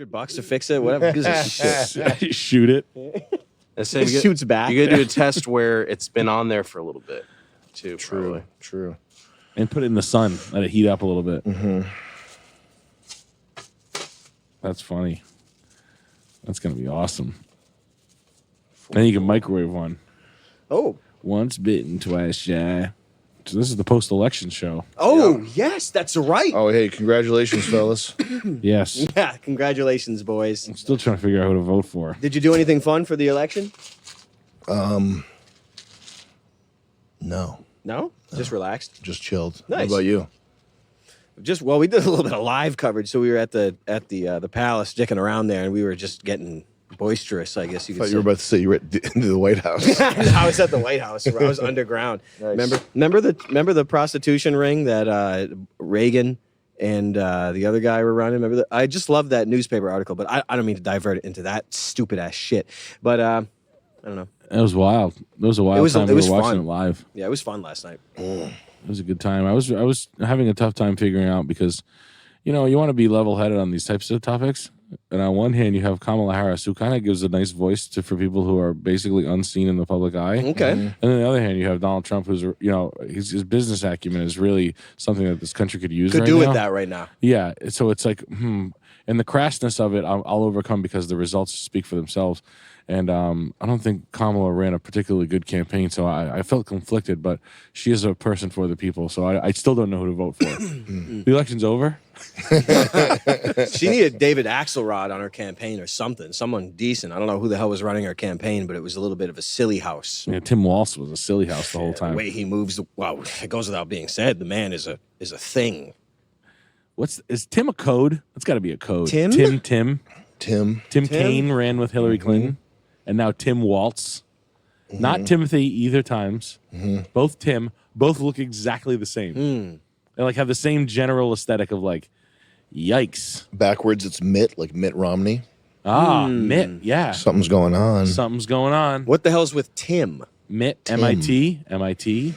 $100 to fix it, whatever. Gives a shit. Shoot it. I say It shoots back. You got to do a test where it's been on there for a little bit, too. True. And put it in the sun. Let it heat up a little bit. Mm-hmm. That's funny. That's going to be awesome. And you can microwave one. Oh. Once bitten, twice shy. So this is the post-election show. Oh, yes, that's right. Oh, hey, congratulations, fellas. Yes. Yeah, congratulations, boys. I'm still trying to figure out who to vote for. Did you do anything fun for the election? No. No? Just relaxed? Just chilled. Nice. What about you? We did a little bit of live coverage, so we were at the palace, dicking around there, and we were just getting boisterous, I guess you could I thought say. you were about to say you were into the White House. I was at the White House. I was underground. Nice. Remember the prostitution ring that Reagan and the other guy were running? Remember that? I just love that newspaper article, but I don't mean to divert it into that stupid ass shit. But I don't know. It was wild. It was a wild time. We were watching it live. Yeah, it was fun last night. It was a good time. I was having a tough time figuring out because, you want to be level-headed on these types of topics. And on one hand, you have Kamala Harris, who kind of gives a nice voice for people who are basically unseen in the public eye. Okay. And then on the other hand, you have Donald Trump, who's, his business acumen is really something that this country could use. Could right do now. with that right now. Yeah. So it's like, And the crassness of it, I'll overcome because the results speak for themselves. And I don't think Kamala ran a particularly good campaign, so I felt conflicted. But she is a person for the people, so I still don't know who to vote for. The election's over. She needed David Axelrod on her campaign or something, someone decent. I don't know who the hell was running her campaign, but it was a little bit of a silly house. Yeah, Tim Walz was a silly house the whole time. The way he moves, well, it goes without being said. The man is a thing. Is Tim a code? That's got to be a code. Tim? Tim Kaine ran with Hillary Clinton, and now Tim Walz. Not Timothy either times. Both look exactly the same. They like have the same general aesthetic of like, yikes. Backwards, it's Mitt, like Mitt Romney. Mitt, yeah. Something's going on. Something's going on. What the hell's with Tim? Mitt, Tim. MIT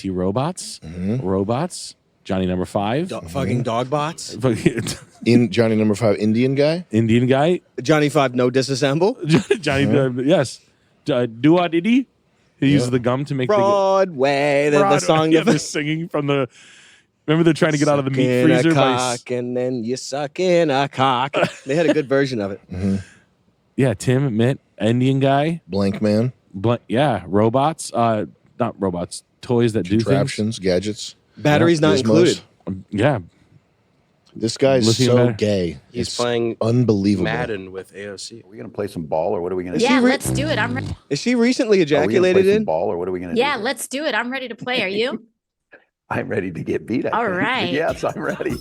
robots, Johnny number 5. Fucking dog bots? In Johnny number 5, Indian guy. Indian guy. Johnny 5, no disassemble? Johnny, yes. Dua Diddy. He uses the gum to make Broadway, the song. Yeah, they're singing from the... Remember they're trying to get out of the meat freezer? A cock, and then you suck in a cock. They had a good version of it. Yeah, Tim, Mitt, Indian guy. Blank man. Robots. Not robots. Toys that do things. Contraptions, gadgets. Batteries not included. Yeah. This guy's Lithium so battery. gay. He's It's playing unbelievable. Madden with AOC. Are we going to play some ball, or what are we going to Yeah, do? let's do it. I'm ready. Is she recently Are we gonna ejaculated play some in? ball, or what are we going to do? Yeah, let's do it. I'm ready to play. Are you? I'm ready to get beat. All right. Yes, I'm ready.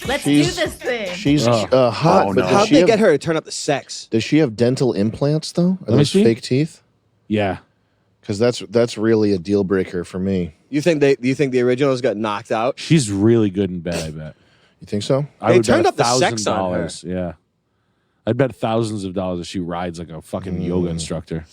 Let's She's- do this thing. She's hot, Oh, but no. How'd they get her to turn up the sex? does she have dental implants though? Are me those see. fake teeth? Yeah. Because that's really a deal breaker for me. You think the originals got knocked out? She's really good in bed, I bet. You think so? I They would bet turned up the sex on her. $1,000. Yeah. I'd bet thousands of dollars if she rides like a fucking yoga instructor.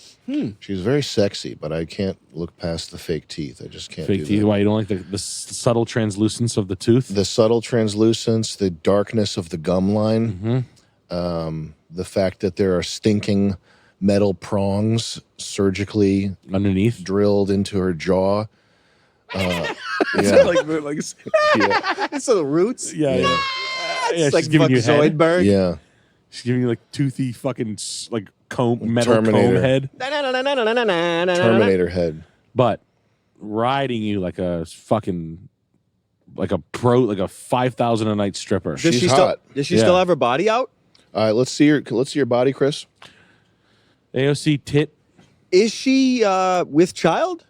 She's very sexy, but I can't look past the fake teeth. I just can't. Fake do teeth. that. Why you don't like the subtle translucence of the tooth? The subtle translucence, the darkness of the gum line, the fact that there are stinking metal prongs surgically Underneath. drilled into her jaw. Yeah. It's the roots. Yeah. Yeah, It's like she's giving you head. Zoidberg. Yeah. She's giving you like toothy fucking like metal Terminator. comb head. Terminator head. But riding you like a fucking like a $5,000 a night stripper. Does She's she hot. Does she Yeah. still have her body out? All right, let's see your body, Chris. AOC tit. Is she with child?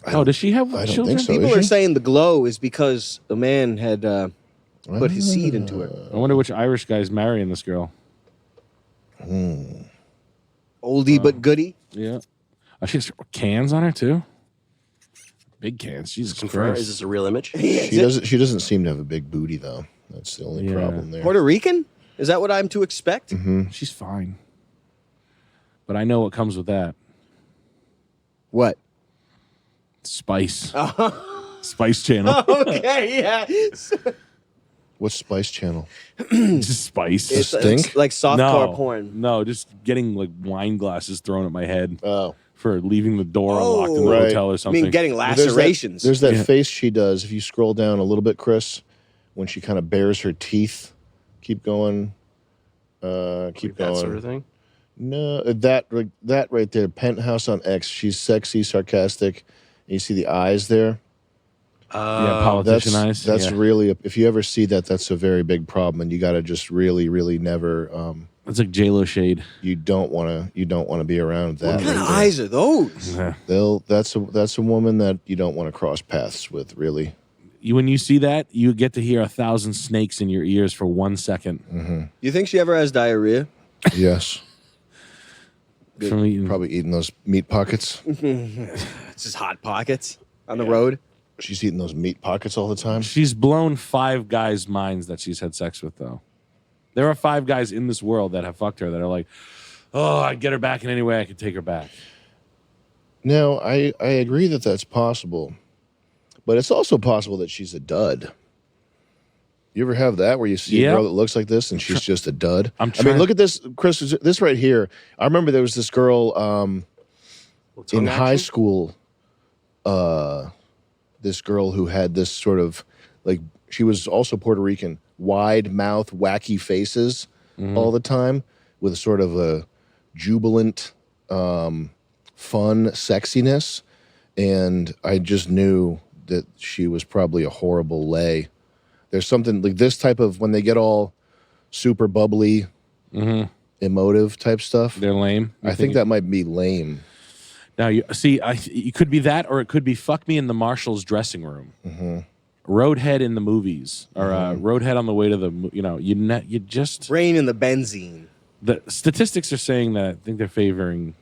Oh, does she have I don't children? think so. People is are she? saying the glow is because the man had put his seed into her. I wonder which Irish guy's marrying this girl. Oldie but goodie. Yeah. Oh, she has cans on her too. Big cans. Jesus Confirm, Christ. is this a real image? She doesn't seem to have a big booty though. That's the only Yeah. problem there. Puerto Rican? Is that what I'm to expect? She's fine. But I know what comes with that. What? Spice. Spice Channel. Okay, yeah. What's Spice Channel? Just spice. Stink? like softcore no, porn. No, just getting like wine glasses thrown at my head Oh. for leaving the door unlocked in the right. hotel or I something. mean, getting Well, there's lacerations. There's that Yeah. face she does. If you scroll down a little bit, Chris, when she kind of bares her teeth. Keep going. Keep Like going. that sort of thing. No, that right there. Penthouse on X. She's sexy, sarcastic. And you see the eyes there. Yeah, politician eyes. That's yeah. really. If you ever see that, that's a very big problem, and you got to just really, really never. That's like J-Lo shade. You don't want to be around that. What kind of right there. eyes are those? Yeah. That's a woman that you don't want to cross paths with, really. When you see that, you get to hear 1,000 snakes in your ears for 1 second. You think she ever has diarrhea? Yes, From eating. probably eating those meat pockets. It's just hot pockets on the road. She's eating those meat pockets all the time. She's blown 5 guys' minds that she's had sex with, though. There are 5 guys in this world that have fucked her that are like, oh, I'd get her back in any way I could take her back. Now, I agree that that's possible, but it's also possible that she's a dud. You ever have that where you see Yeah. a girl that looks like this and she's just a dud? I'm I mean, trying- look at this, Chris. This right here. I remember there was this girl Little in tongue high action? school. This girl who had this sort of like she was also Puerto Rican, wide mouth, wacky faces all the time, with a sort of a jubilant, fun sexiness, and I just knew that she was probably a horrible lay. There's something like this type of when they get all super bubbly, emotive type stuff. They're lame. I think that might be lame. Now, you see, it could be that, or it could be fuck me in the Marshall's dressing room. Roadhead in the movies, or Roadhead on the way to the, you just, Rain in the benzene. the statistics are saying that I think they're favoring.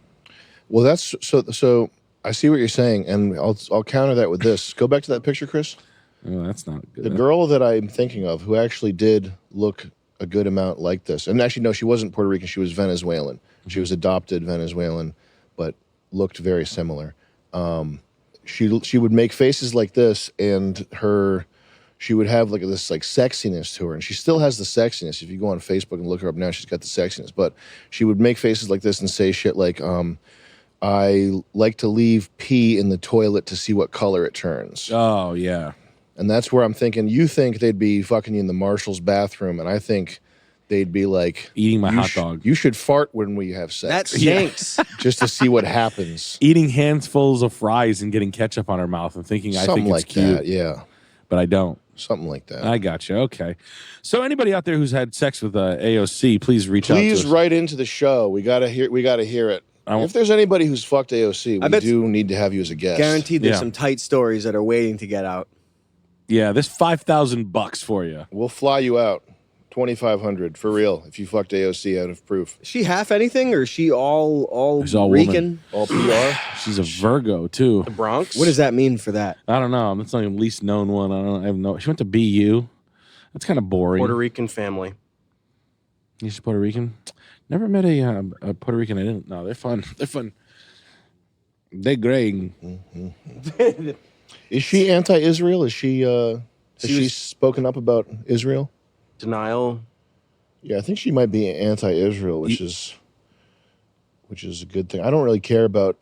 Well, that's so. I see what you're saying, and I'll counter that with this. Go back to that picture, Chris. Oh, that's not good. The girl that I'm thinking of, who actually did look a good amount like this, and actually no, she wasn't Puerto Rican. She was Venezuelan. She was adopted Venezuelan, but looked very similar. She would make faces like this, and she would have like this like sexiness to her, and she still has the sexiness. If you go on Facebook and look her up now, she's got the sexiness. But she would make faces like this and say shit like, "I like to leave pee in the toilet to see what color it turns." Oh, yeah. And that's where I'm thinking, you think they'd be fucking you in the Marshall's bathroom, and I think they'd be like Eating my "You hot dog. You should fart when we have That sex, stinks. just to see what happens. Eating handfuls of fries and getting ketchup on her mouth and thinking I Something think like it's cute, that, yeah, but I don't. something like that. I got you. Okay. So anybody out there who's had sex with AOC, please reach out to Please us. write into the show. We gotta hear it. If there's anybody who's fucked AOC, I we bet- do need to have you as a guest. Guaranteed there's Yeah. some tight stories that are waiting to get out. Yeah, there's $5,000 for you. We'll fly you out. 2,500 for real. If you fucked AOC out of proof, Is she half anything or is she all She's all Rican? all PR. She's a Virgo too. The Bronx. What does that mean for that? I don't know. That's not the least known one. I have no. She went to BU. That's kind of boring. Puerto Rican family. She's Puerto Rican. Never met a Puerto Rican. I didn't. No, they're fun. They're fun. They're great. Is she anti-Israel? Is she? Has she spoken up about Israel? Denial. Yeah, I think she might be anti-Israel, which is a good thing. I don't really care about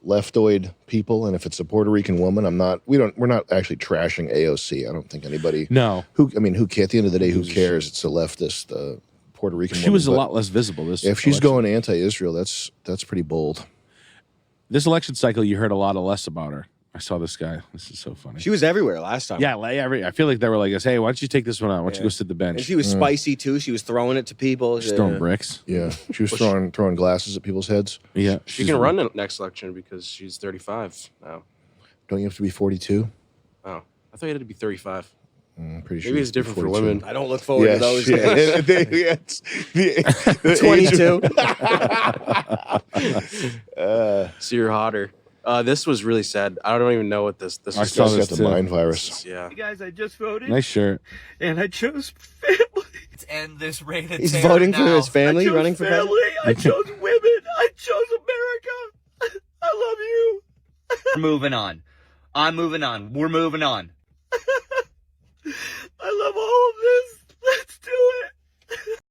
leftoid people, and if it's a Puerto Rican woman, we're not actually trashing AOC. I don't think anybody No, who at the end of the day, who cares? It's a leftist Puerto Rican she woman. was a But lot less visible. This if she's election. going anti-Israel, that's pretty bold. This election cycle, you heard a lot less about her. I saw this guy. This is so funny. She was everywhere last time. Yeah, I feel like they were like, "Hey, why don't you take this one out? Why don't you go sit the bench?" And she was spicy too. She was throwing it to people. She's throwing bricks. Yeah, she was throwing glasses at people's heads. Yeah, She can run the next election because she's 35 now. Don't you have to be 42? Oh, I thought you had to be 35. I'm pretty sure Maybe it's different for women. I don't look forward to those days. the 22. So you're hotter. This was really sad. I don't even know what this I is. saw Got this the too. mind virus. Yeah. Hey guys, I just voted Nice shirt. and I chose family. Let's end this reign of He's terror voting for now. his family, I chose running for family. president. I chose women. I chose America. I love you. We're moving on. I'm moving on. We're moving on.